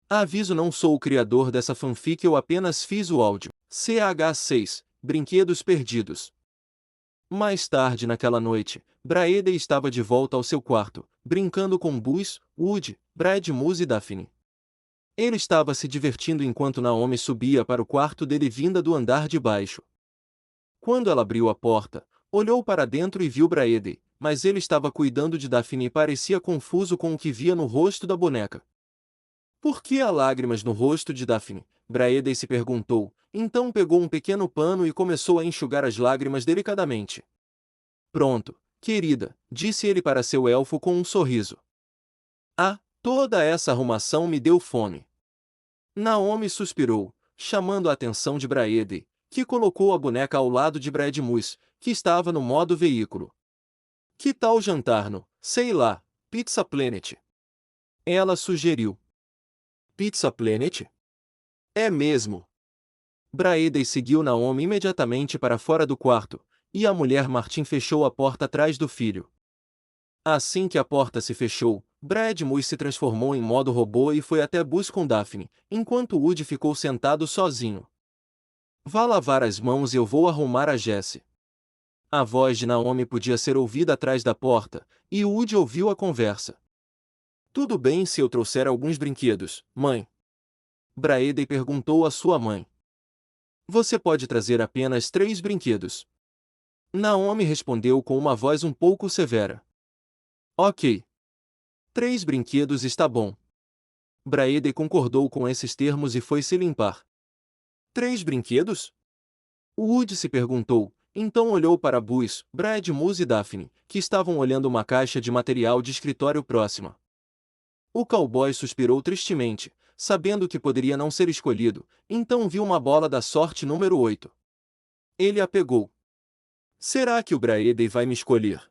Aviso: não sou o criador dessa fanfic, eu apenas fiz o áudio. CH6 Brinquedos Perdidos. Mais tarde naquela noite, Braeden estava de volta ao seu quarto, brincando com Buzz, Woody, Brad, Moose e Daphne. Ele estava se divertindo enquanto Naomi subia para o quarto dele vinda do andar de baixo. Quando ela abriu a porta, olhou para dentro e viu Braeden, mas ele estava cuidando de Daphne e parecia confuso com o que via no rosto da boneca. Por que há lágrimas no rosto de Daphne? Braeden se perguntou, então pegou um pequeno pano e começou a enxugar as lágrimas delicadamente. Pronto, querida, disse ele para seu elfo com um sorriso. Ah, toda essa arrumação me deu fome. Naomi suspirou, chamando a atenção de Braeden, que colocou a boneca ao lado de Bradmus, que estava no modo veículo. Que tal jantar no, sei lá, Pizza Planet? Ela sugeriu. Pizza Planet? É mesmo. Braeden seguiu Naomi imediatamente para fora do quarto, e a mulher Martin fechou a porta atrás do filho. Assim que a porta se fechou, Bradmus se transformou em modo robô e foi até Buzz com Daphne, enquanto Woody ficou sentado sozinho. Vá lavar as mãos e eu vou arrumar a Jessie. A voz de Naomi podia ser ouvida atrás da porta, e Woody ouviu a conversa. Tudo bem se eu trouxer alguns brinquedos, mãe? Braeden perguntou à sua mãe. Você pode trazer apenas 3 brinquedos. Naomi respondeu com uma voz um pouco severa. Ok. 3 brinquedos está bom. Braeden concordou com esses termos e foi se limpar. 3 brinquedos? Woody se perguntou, então olhou para Buzz, Brad, Moose e Daphne, que estavam olhando uma caixa de material de escritório próxima. O cowboy suspirou tristemente, sabendo que poderia não ser escolhido, então viu uma bola da sorte número 8. Ele a pegou. Será que o Braeden vai me escolher?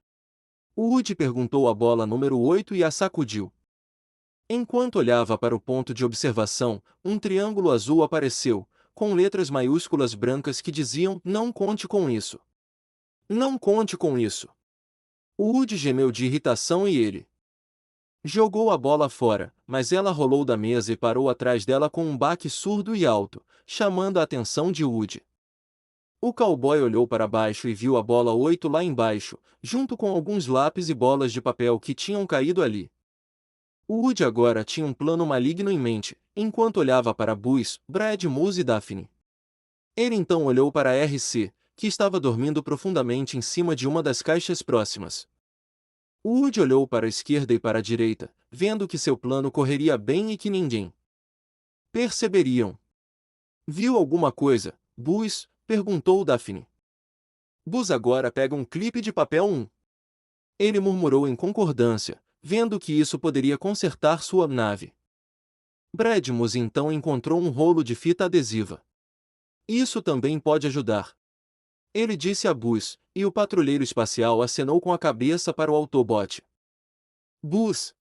Woody perguntou a bola número 8 e a sacudiu. Enquanto olhava para o ponto de observação, um triângulo azul apareceu, com letras maiúsculas brancas que diziam: não conte com isso. Não conte com isso. Woody gemeu de irritação e ele jogou a bola fora, mas ela rolou da mesa e parou atrás dela com um baque surdo e alto, chamando a atenção de Woody. O cowboy olhou para baixo e viu a bola 8 lá embaixo, junto com alguns lápis e bolas de papel que tinham caído ali. Woody agora tinha um plano maligno em mente, enquanto olhava para Buzz, Brad, Moose e Daphne. Ele então olhou para RC, que estava dormindo profundamente em cima de uma das caixas próximas. Woody olhou para a esquerda e para a direita, vendo que seu plano correria bem e que ninguém perceberiam. Viu alguma coisa, Buzz? Perguntou Daphne. Buzz agora pega um clipe de papel 1. Ele murmurou em concordância, vendo que isso poderia consertar sua nave. Bradmus então encontrou um rolo de fita adesiva. Isso também pode ajudar. Ele disse a Buzz, e o patrulheiro espacial acenou com a cabeça para o Autobot. Buzz!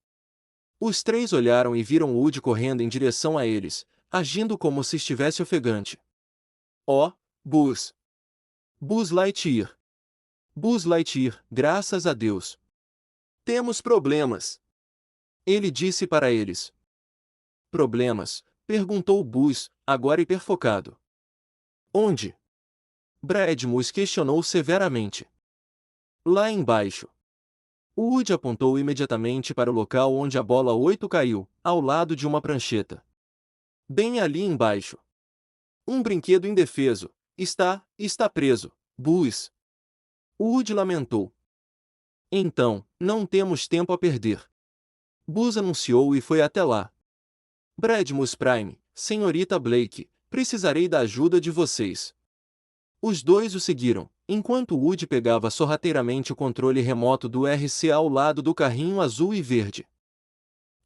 Os 3 olharam e viram Woody correndo em direção a eles, agindo como se estivesse ofegante. Oh, Buzz! Buzz Lightyear! Buzz Lightyear, graças a Deus! Temos problemas! Ele disse para eles. Problemas? Perguntou Buzz, agora hiperfocado. Onde? Bradmus questionou severamente. Lá embaixo. Woody apontou imediatamente para o local onde a bola 8 caiu, ao lado de uma prancheta. Bem ali embaixo. Um brinquedo indefeso. Está preso, Buzz. Woody lamentou. Então, não temos tempo a perder. Buzz anunciou e foi até lá. Bradmus Prime, senhorita Blake, precisarei da ajuda de vocês. Os 2 o seguiram, enquanto Woody pegava sorrateiramente o controle remoto do RC ao lado do carrinho azul e verde.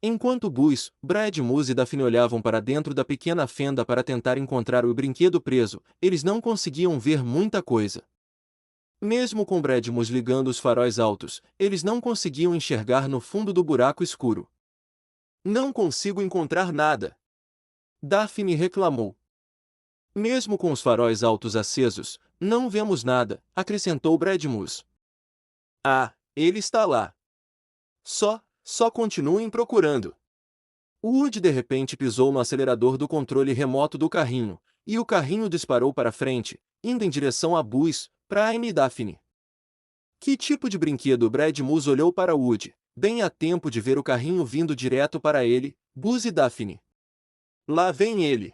Enquanto Buzz, Bradmus e Daphne olhavam para dentro da pequena fenda para tentar encontrar o brinquedo preso, eles não conseguiam ver muita coisa. Mesmo com Bradmus ligando os faróis altos, eles não conseguiam enxergar no fundo do buraco escuro. Não consigo encontrar nada. Daphne reclamou. Mesmo com os faróis altos acesos, não vemos nada, acrescentou Bradmus. Ah, ele está lá. Só continuem procurando. Woody de repente pisou no acelerador do controle remoto do carrinho, e o carrinho disparou para frente, indo em direção a Buzz, Prime e Daphne. Que tipo de brinquedo? Brad Moose olhou para Woody, bem a tempo de ver o carrinho vindo direto para ele, Buzz e Daphne. Lá vem ele!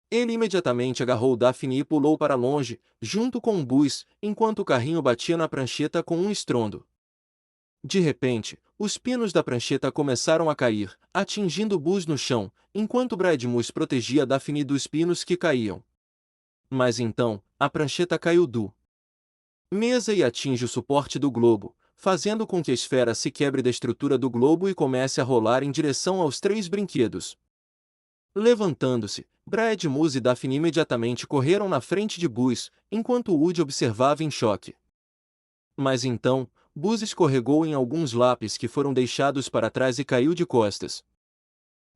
Ele imediatamente agarrou Daphne e pulou para longe, junto com Buzz, enquanto o carrinho batia na prancheta com um estrondo. De repente, os pinos da prancheta começaram a cair, atingindo Buzz no chão, enquanto Brad Moose protegia Daphne dos pinos que caíam. Mas então, a prancheta caiu do mesa e atinge o suporte do globo, fazendo com que a esfera se quebre da estrutura do globo e comece a rolar em direção aos três brinquedos. Levantando-se, Brad Moose e Daphne imediatamente correram na frente de Buzz, enquanto Woody observava em choque. Mas então, Buzz escorregou em alguns lápis que foram deixados para trás e caiu de costas.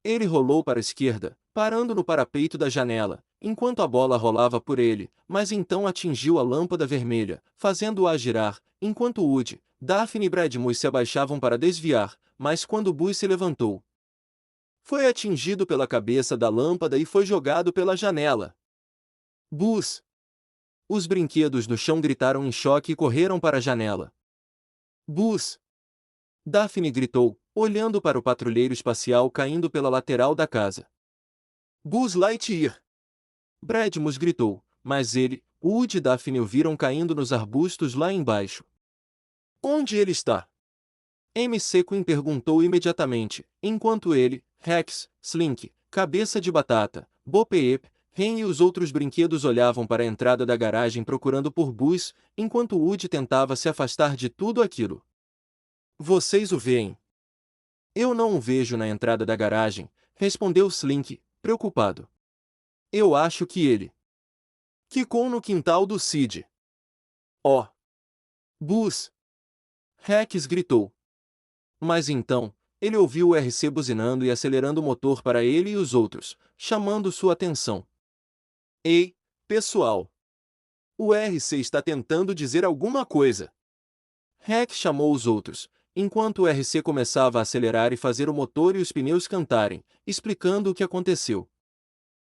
Ele rolou para a esquerda, parando no parapeito da janela, enquanto a bola rolava por ele, mas então atingiu a lâmpada vermelha, fazendo-a girar, enquanto Woody, Daphne e Brad Moose se abaixavam para desviar, mas quando Buzz se levantou, foi atingido pela cabeça da lâmpada e foi jogado pela janela. Buzz! Os brinquedos no chão gritaram em choque e correram para a janela. Buzz! Daphne gritou, olhando para o patrulheiro espacial caindo pela lateral da casa. Buzz Lightyear! Brad Moose gritou, mas ele, Woody e Daphne o viram caindo nos arbustos lá embaixo. Onde ele está? MC Queen perguntou imediatamente, enquanto ele, Rex, Slink, Cabeça de Batata, Bo Peep, Ren e os outros brinquedos olhavam para a entrada da garagem procurando por Buzz, enquanto Woody tentava se afastar de tudo aquilo. Vocês o veem? Eu não o vejo na entrada da garagem, respondeu Slink, preocupado. Eu acho que ele quicou no quintal do Cid. Oh! Buzz! Rex gritou. Mas então, ele ouviu o RC buzinando e acelerando o motor para ele e os outros, chamando sua atenção. Ei, pessoal! O RC está tentando dizer alguma coisa. Rex chamou os outros, enquanto o RC começava a acelerar e fazer o motor e os pneus cantarem, explicando o que aconteceu.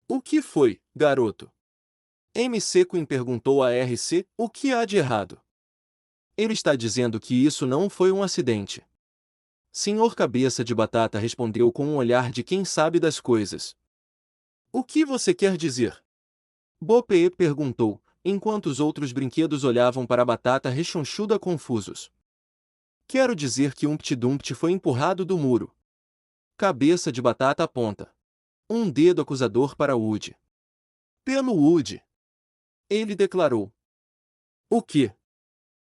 O que foi, garoto? MC Queen perguntou a RC, o que há de errado? Ele está dizendo que isso não foi um acidente. Senhor Cabeça de Batata respondeu com um olhar de quem sabe das coisas. O que você quer dizer? Bo Peep perguntou, enquanto os outros brinquedos olhavam para a batata rechonchuda confusos. Quero dizer que Humpty Dumpty foi empurrado do muro. Cabeça de Batata aponta um dedo acusador para Woody. Pelo Woody! Ele declarou. O quê?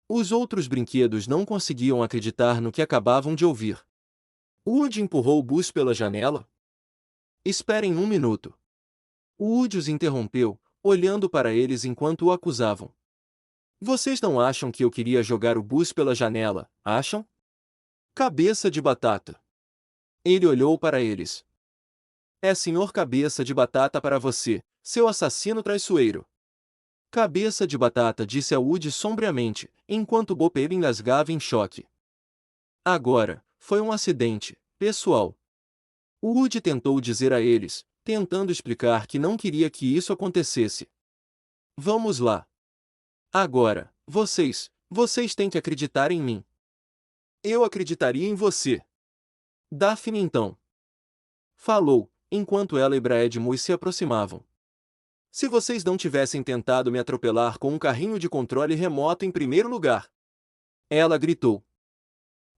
Os outros brinquedos não conseguiam acreditar no que acabavam de ouvir. Woody empurrou Buzz pela janela? Esperem um minuto. Woody os interrompeu, olhando para eles enquanto o acusavam. Vocês não acham que eu queria jogar o Buzz pela janela, acham? Cabeça de Batata. Ele olhou para eles. É Senhor Cabeça de Batata para você, seu assassino traiçoeiro. Cabeça de Batata disse a Woody sombriamente, enquanto Bo Peep engasgava em choque. Agora, foi um acidente, pessoal. Woody tentou dizer a eles, tentando explicar que não queria que isso acontecesse. Vamos lá. Agora, vocês têm que acreditar em mim. Eu acreditaria em você. Daphne então. Falou, enquanto ela e Brad Moose se aproximavam. Se vocês não tivessem tentado me atropelar com um carrinho de controle remoto em primeiro lugar. Ela gritou.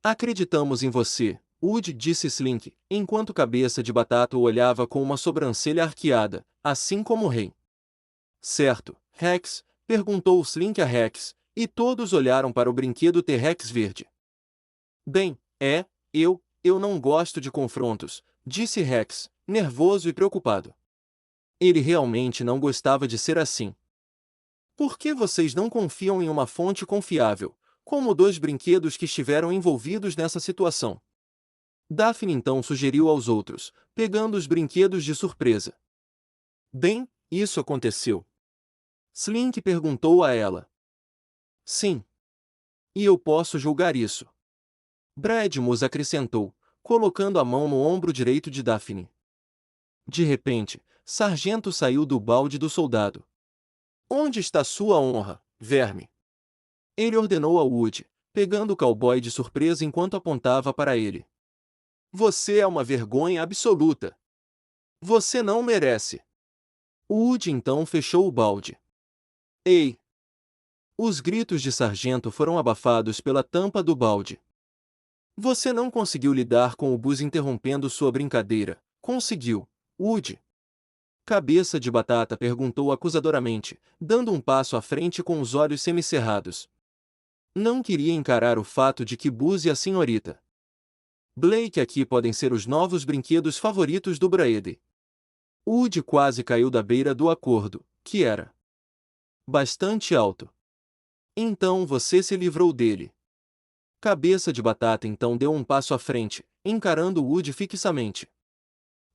Acreditamos em você, Woody disse Slink, enquanto Cabeça de Batata o olhava com uma sobrancelha arqueada, assim como o rei. Certo, Rex? Perguntou Slink a Rex, e todos olharam para o brinquedo T-Rex verde. Bem, eu não gosto de confrontos, disse Rex, nervoso e preocupado. Ele realmente não gostava de ser assim. Por que vocês não confiam em uma fonte confiável, como dois brinquedos que estiveram envolvidos nessa situação? Daphne então sugeriu aos outros, pegando os brinquedos de surpresa. Bem, isso aconteceu. Slink perguntou a ela. Sim. E eu posso julgar isso. Brad Moose acrescentou, colocando a mão no ombro direito de Daphne. De repente, Sargento saiu do balde do soldado. Onde está sua honra, verme? Ele ordenou a Wood, pegando o cowboy de surpresa enquanto apontava para ele. Você é uma vergonha absoluta. Você não merece. Wood então fechou o balde. Ei! Os gritos de Sargento foram abafados pela tampa do balde. Você não conseguiu lidar com o Buzz interrompendo sua brincadeira. Conseguiu, Wood? Cabeça de Batata perguntou acusadoramente, dando um passo à frente com os olhos semicerrados. Não queria encarar o fato de que Buzz e a senhorita Blake aqui podem ser os novos brinquedos favoritos do Braede. Wood quase caiu da beira do acordo, que era bastante alto. Então você se livrou dele. Cabeça de Batata então deu um passo à frente, encarando Wood fixamente.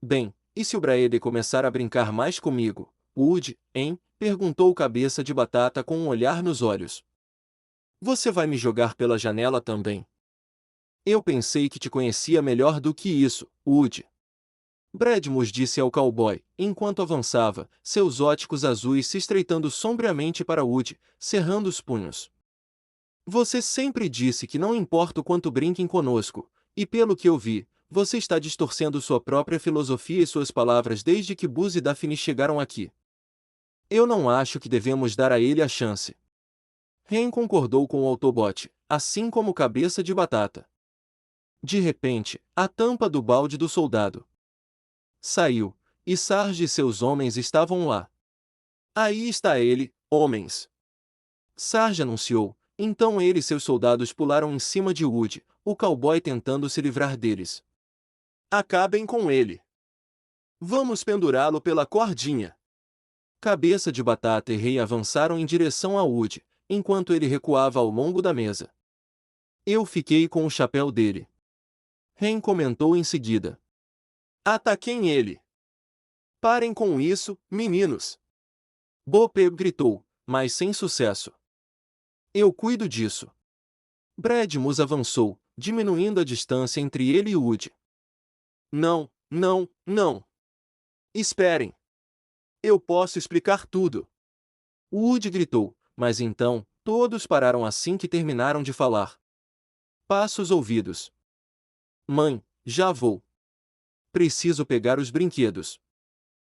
Bem, e se o Braede começar a brincar mais comigo, Wood, hein? Perguntou Cabeça de Batata com um olhar nos olhos. Você vai me jogar pela janela também? Eu pensei que te conhecia melhor do que isso, Wood. Bradmus disse ao cowboy, enquanto avançava, seus óticos azuis se estreitando sombriamente para Wood, cerrando os punhos. Você sempre disse que não importa o quanto brinquem conosco, e pelo que eu vi, você está distorcendo sua própria filosofia e suas palavras desde que Buzz e Daphne chegaram aqui. Eu não acho que devemos dar a ele a chance. Ren concordou com o Autobot, assim como Cabeça de Batata. De repente, a tampa do balde do soldado saiu, e Sarge e seus homens estavam lá. Aí está ele, homens! Sarge anunciou. Então ele e seus soldados pularam em cima de Wood, o cowboy tentando se livrar deles. Acabem com ele! Vamos pendurá-lo pela cordinha! Cabeça de Batata e Rei avançaram em direção a Wood, enquanto ele recuava ao longo da mesa. Eu fiquei com o chapéu dele. Ren comentou em seguida. Ataquem ele! Parem com isso, meninos! Bopep gritou, mas sem sucesso. Eu cuido disso. Bradmus avançou, diminuindo a distância entre ele e Wood. Não, não, não! Esperem! Eu posso explicar tudo! Wood gritou, mas então, todos pararam assim que terminaram de falar. Passos ouvidos. Mãe, já vou. Preciso pegar os brinquedos.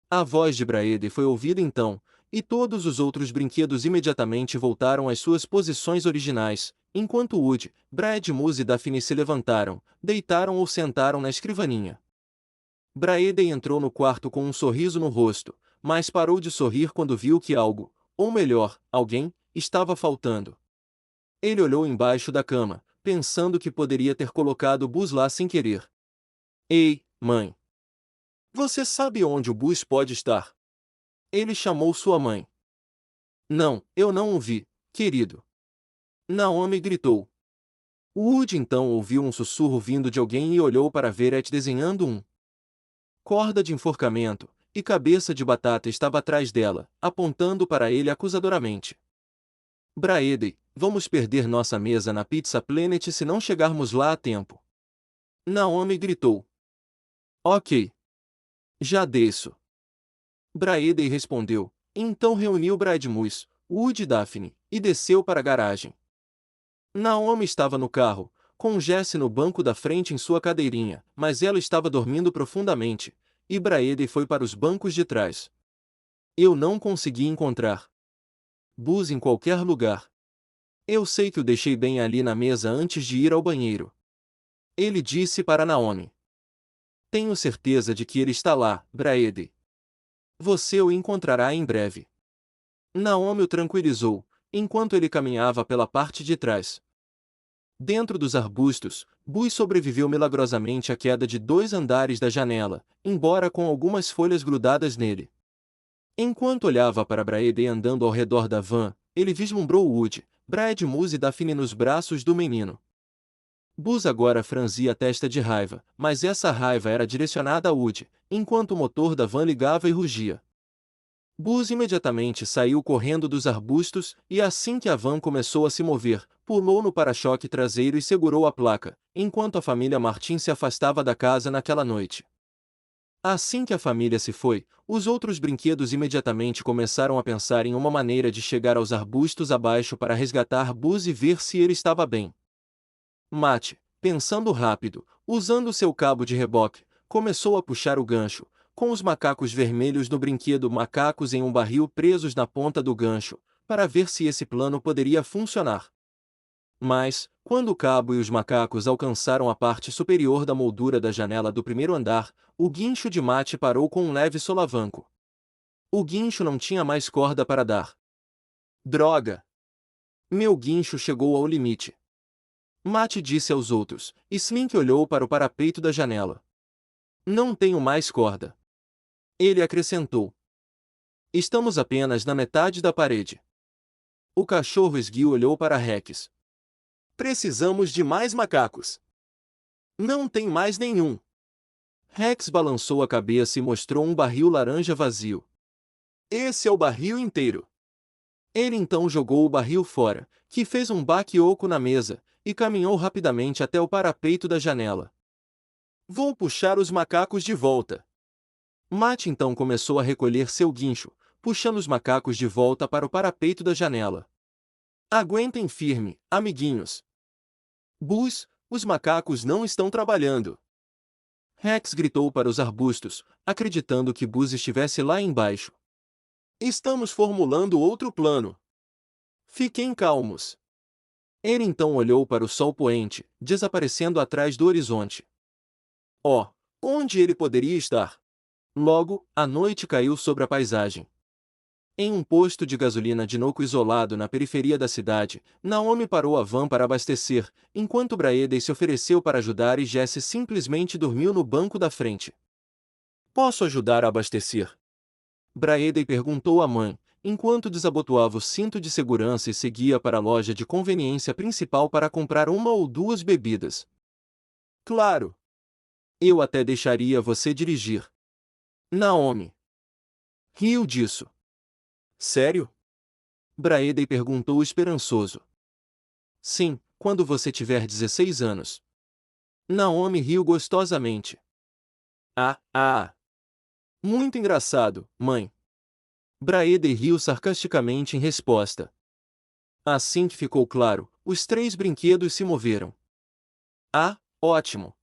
A voz de Braede foi ouvida então, e todos os outros brinquedos imediatamente voltaram às suas posições originais, enquanto Wood, Bradmus e Daphne se levantaram, deitaram ou sentaram na escrivaninha. Braede entrou no quarto com um sorriso no rosto, mas parou de sorrir quando viu que algo, ou melhor, alguém, estava faltando. Ele olhou embaixo da cama, pensando que poderia ter colocado o Buzz lá sem querer. Ei, mãe! Você sabe onde o Buzz pode estar? Ele chamou sua mãe. Não, eu não o vi, querido. Naomi gritou. Wood então ouviu um sussurro vindo de alguém e olhou para ver Ed desenhando corda de enforcamento, e Cabeça de Batata estava atrás dela, apontando para ele acusadoramente. Braede, vamos perder nossa mesa na Pizza Planet se não chegarmos lá a tempo. Naomi gritou. Ok. Já desço. Braede respondeu. Então reuniu Bradmus, Wood e Daphne, e desceu para a garagem. Naomi estava no carro, com Jesse no banco da frente em sua cadeirinha, mas ela estava dormindo profundamente, e Braede foi para os bancos de trás. Eu não consegui encontrar Buzz em qualquer lugar. Eu sei que o deixei bem ali na mesa antes de ir ao banheiro. Ele disse para Naomi. Tenho certeza de que ele está lá, Braede. Você o encontrará em breve. Naomi o tranquilizou, enquanto ele caminhava pela parte de trás. Dentro dos arbustos, Buzz sobreviveu milagrosamente à queda de 2 andares da janela, embora com algumas folhas grudadas nele. Enquanto olhava para Braede andando ao redor da van, ele vislumbrou Wood, Bradmus e Daphne nos braços do menino. Buzz agora franzia a testa de raiva, mas essa raiva era direcionada a Wood, enquanto o motor da van ligava e rugia. Buzz imediatamente saiu correndo dos arbustos e assim que a van começou a se mover, pulou no para-choque traseiro e segurou a placa, enquanto a família Martin se afastava da casa naquela noite. Assim que a família se foi, os outros brinquedos imediatamente começaram a pensar em uma maneira de chegar aos arbustos abaixo para resgatar Buzz e ver se ele estava bem. Matt, pensando rápido, usando seu cabo de reboque, começou a puxar o gancho, com os macacos vermelhos no brinquedo macacos em um barril presos na ponta do gancho, para ver se esse plano poderia funcionar. Mas, quando o cabo e os macacos alcançaram a parte superior da moldura da janela do primeiro andar, o guincho de Matt parou com um leve solavanco. O guincho não tinha mais corda para dar. Droga! Meu guincho chegou ao limite. Matt disse aos outros, e Slink olhou para o parapeito da janela. Não tenho mais corda. Ele acrescentou. Estamos apenas na metade da parede. O cachorro esguio olhou para Rex. Precisamos de mais macacos. Não tem mais nenhum. Rex balançou a cabeça e mostrou um barril laranja vazio. Esse é o barril inteiro. Ele então jogou o barril fora, que fez um baque oco na mesa, e caminhou rapidamente até o parapeito da janela. Vou puxar os macacos de volta. Matt então começou a recolher seu guincho, puxando os macacos de volta para o parapeito da janela. Aguentem firme, amiguinhos. Buzz, os macacos não estão trabalhando. Rex gritou para os arbustos, acreditando que Buzz estivesse lá embaixo. Estamos formulando outro plano. Fiquem calmos. Ele então olhou para o sol poente, desaparecendo atrás do horizonte. Oh, onde ele poderia estar? Logo, a noite caiu sobre a paisagem. Em um posto de gasolina de Noco isolado na periferia da cidade, Naomi parou a van para abastecer, enquanto Braeden se ofereceu para ajudar e Jesse simplesmente dormiu no banco da frente. Posso ajudar a abastecer? Braeden perguntou à mãe, enquanto desabotoava o cinto de segurança e seguia para a loja de conveniência principal para comprar uma ou duas bebidas. Claro! Eu até deixaria você dirigir. Naomi riu disso. Sério? Braeden perguntou esperançoso. Sim, quando você tiver 16 anos. Naomi riu gostosamente. Ah! Muito engraçado, mãe. Braeden riu sarcasticamente em resposta. Assim que ficou claro, os três brinquedos se moveram. Ah, ótimo!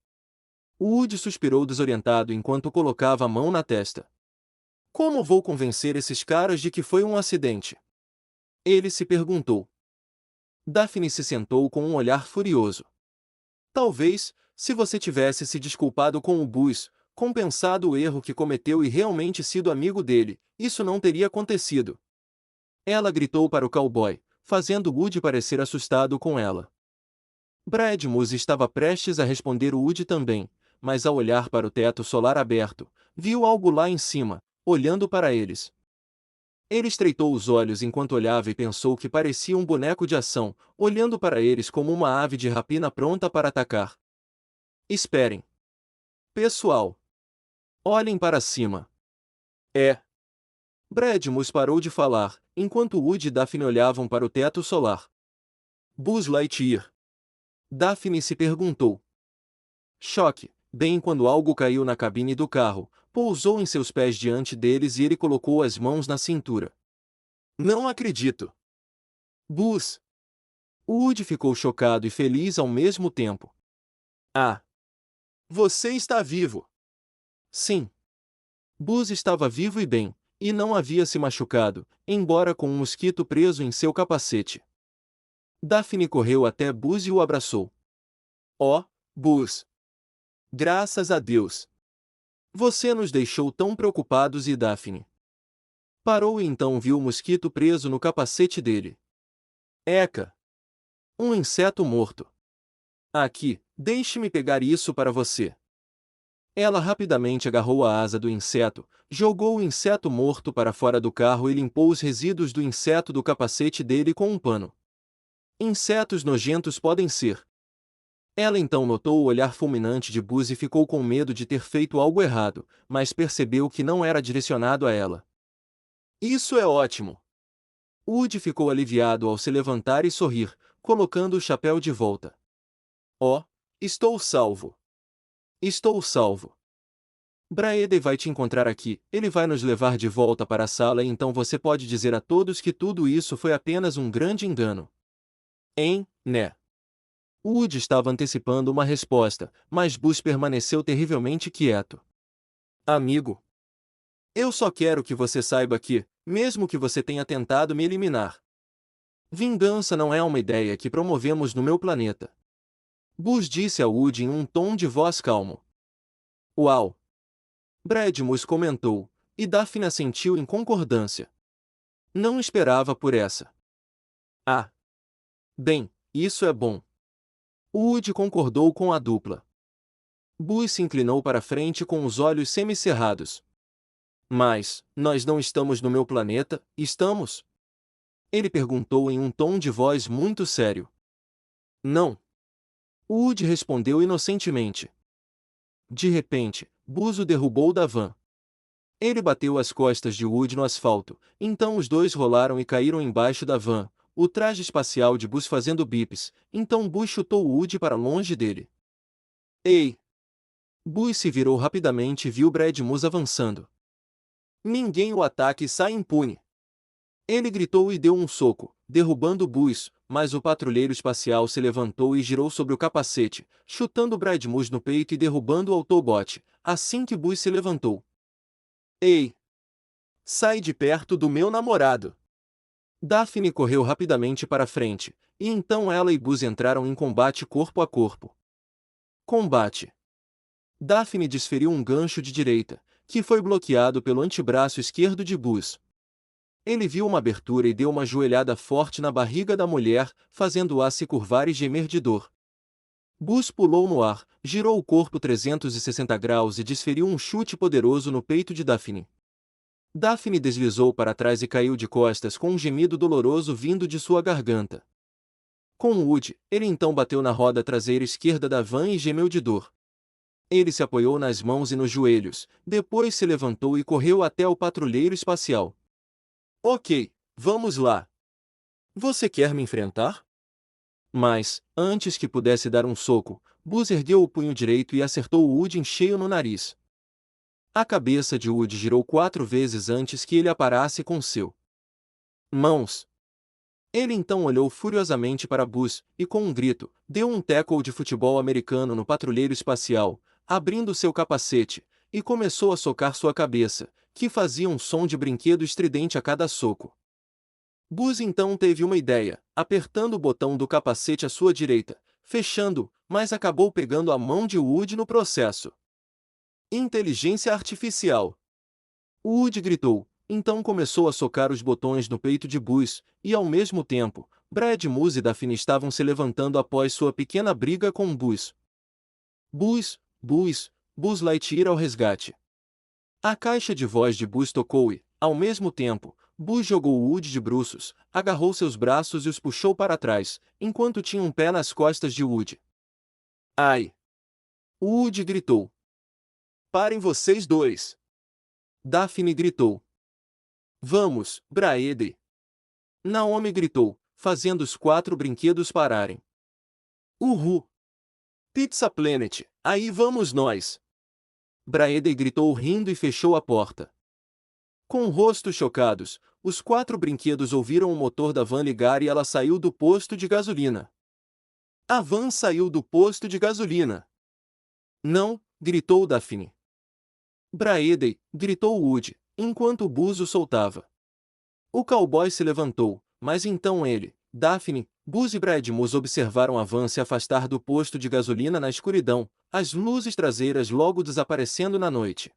Woody suspirou desorientado enquanto colocava a mão na testa. Como vou convencer esses caras de que foi um acidente? Ele se perguntou. Daphne se sentou com um olhar furioso. Talvez, se você tivesse se desculpado com o Buzz, compensado o erro que cometeu e realmente sido amigo dele, isso não teria acontecido. Ela gritou para o cowboy, fazendo Woody parecer assustado com ela. Bradmus estava prestes a responder Woody também, mas ao olhar para o teto solar aberto, viu algo lá em cima, olhando para eles. Ele estreitou os olhos enquanto olhava e pensou que parecia um boneco de ação, olhando para eles como uma ave de rapina pronta para atacar. Esperem. Pessoal. Olhem para cima. É. Bradmus parou de falar, enquanto Woody e Daphne olhavam para o teto solar. Buzz Lightyear. Daphne se perguntou. Choque, bem quando algo caiu na cabine do carro, pousou em seus pés diante deles e ele colocou as mãos na cintura. Não acredito. Buzz. Woody ficou chocado e feliz ao mesmo tempo. Ah! Você está vivo! Sim. Buzz estava vivo e bem, e não havia se machucado, embora com um mosquito preso em seu capacete. Daphne correu até Buzz e o abraçou. Oh, Buzz! Graças a Deus! Você nos deixou tão preocupados e Daphne parou e então viu o mosquito preso no capacete dele. Eca! Um inseto morto. Aqui, deixe-me pegar isso para você. Ela rapidamente agarrou a asa do inseto, jogou o inseto morto para fora do carro e limpou os resíduos do inseto do capacete dele com um pano. Insetos nojentos podem ser. Ela então notou o olhar fulminante de Buzz e ficou com medo de ter feito algo errado, mas percebeu que não era direcionado a ela. Isso é ótimo. Woody ficou aliviado ao se levantar e sorrir, colocando o chapéu de volta. Oh, estou salvo. Estou salvo. Braeden vai te encontrar aqui, ele vai nos levar de volta para a sala e então você pode dizer a todos que tudo isso foi apenas um grande engano. Hein, né? Woody estava antecipando uma resposta, mas Buzz permaneceu terrivelmente quieto. Amigo, eu só quero que você saiba que, mesmo que você tenha tentado me eliminar, vingança não é uma ideia que promovemos no meu planeta. Buzz disse a Woody em um tom de voz calmo. Uau! Bradmus comentou, e Daphne assentiu em concordância. Não esperava por essa. Ah! Bem, isso é bom. Woody concordou com a dupla. Buzz se inclinou para frente com os olhos semicerrados. Mas, nós não estamos no meu planeta, estamos? Ele perguntou em um tom de voz muito sério. Não. Woody respondeu inocentemente. De repente, Buzz o derrubou da van. Ele bateu as costas de Woody no asfalto, então os dois rolaram e caíram embaixo da van, o traje espacial de Buzz fazendo bips, então Buzz chutou Woody para longe dele. Ei! Buzz se virou rapidamente e viu Bradmus avançando. Ninguém o ataque e sai impune. Ele gritou e deu um soco, derrubando Buzz, mas o patrulheiro espacial se levantou e girou sobre o capacete, chutando Bradmus no peito e derrubando o Autobot, assim que Buzz se levantou. Ei! Sai de perto do meu namorado! Daphne correu rapidamente para frente, e então ela e Buzz entraram em combate corpo a corpo. Combate! Daphne desferiu um gancho de direita, que foi bloqueado pelo antebraço esquerdo de Buzz. Ele viu uma abertura e deu uma joelhada forte na barriga da mulher, fazendo-a se curvar e gemer de dor. Buzz pulou no ar, girou o corpo 360 graus e desferiu um chute poderoso no peito de Daphne. Daphne deslizou para trás e caiu de costas com um gemido doloroso vindo de sua garganta. Com Woody, ele então bateu na roda traseira esquerda da van e gemeu de dor. Ele se apoiou nas mãos e nos joelhos, depois se levantou e correu até o patrulheiro espacial. Ok, vamos lá. Você quer me enfrentar? Mas, antes que pudesse dar um soco, Buzz ergueu o punho direito e acertou Woody em cheio no nariz. A cabeça de Woody girou 4 vezes antes que ele aparasse com seu mãos. Ele então olhou furiosamente para Buzz, e com um grito, deu um tackle de futebol americano no patrulheiro espacial, abrindo seu capacete, e começou a socar sua cabeça, que fazia um som de brinquedo estridente a cada soco. Buzz então teve uma ideia, apertando o botão do capacete à sua direita, fechando, mas acabou pegando a mão de Woody no processo. Inteligência artificial! Woody gritou, então começou a socar os botões no peito de Buzz, e ao mesmo tempo, Bradmus e Daphne estavam se levantando após sua pequena briga com Buzz. Buzz Lightyear ao resgate. A caixa de voz de Buzz tocou e, ao mesmo tempo, Buzz jogou Woody de bruços, agarrou seus braços e os puxou para trás, enquanto tinha um pé nas costas de Woody. Ai! Woody gritou. Parem vocês dois! Daphne gritou. Vamos, Braeden! Naomi gritou, fazendo os 4 brinquedos pararem. Uhul! Pizza Planet, aí vamos nós! Braeden gritou rindo e fechou a porta. Com rostos chocados, os 4 brinquedos ouviram o motor da van ligar e ela saiu do posto de gasolina. A van saiu do posto de gasolina. Não, gritou Daphne. Braeden, gritou Woody, enquanto o Buzz o soltava. O cowboy se levantou, mas então ele, Daphne, Buzz e Bradmus observaram a van se afastar do posto de gasolina na escuridão, as luzes traseiras logo desaparecendo na noite.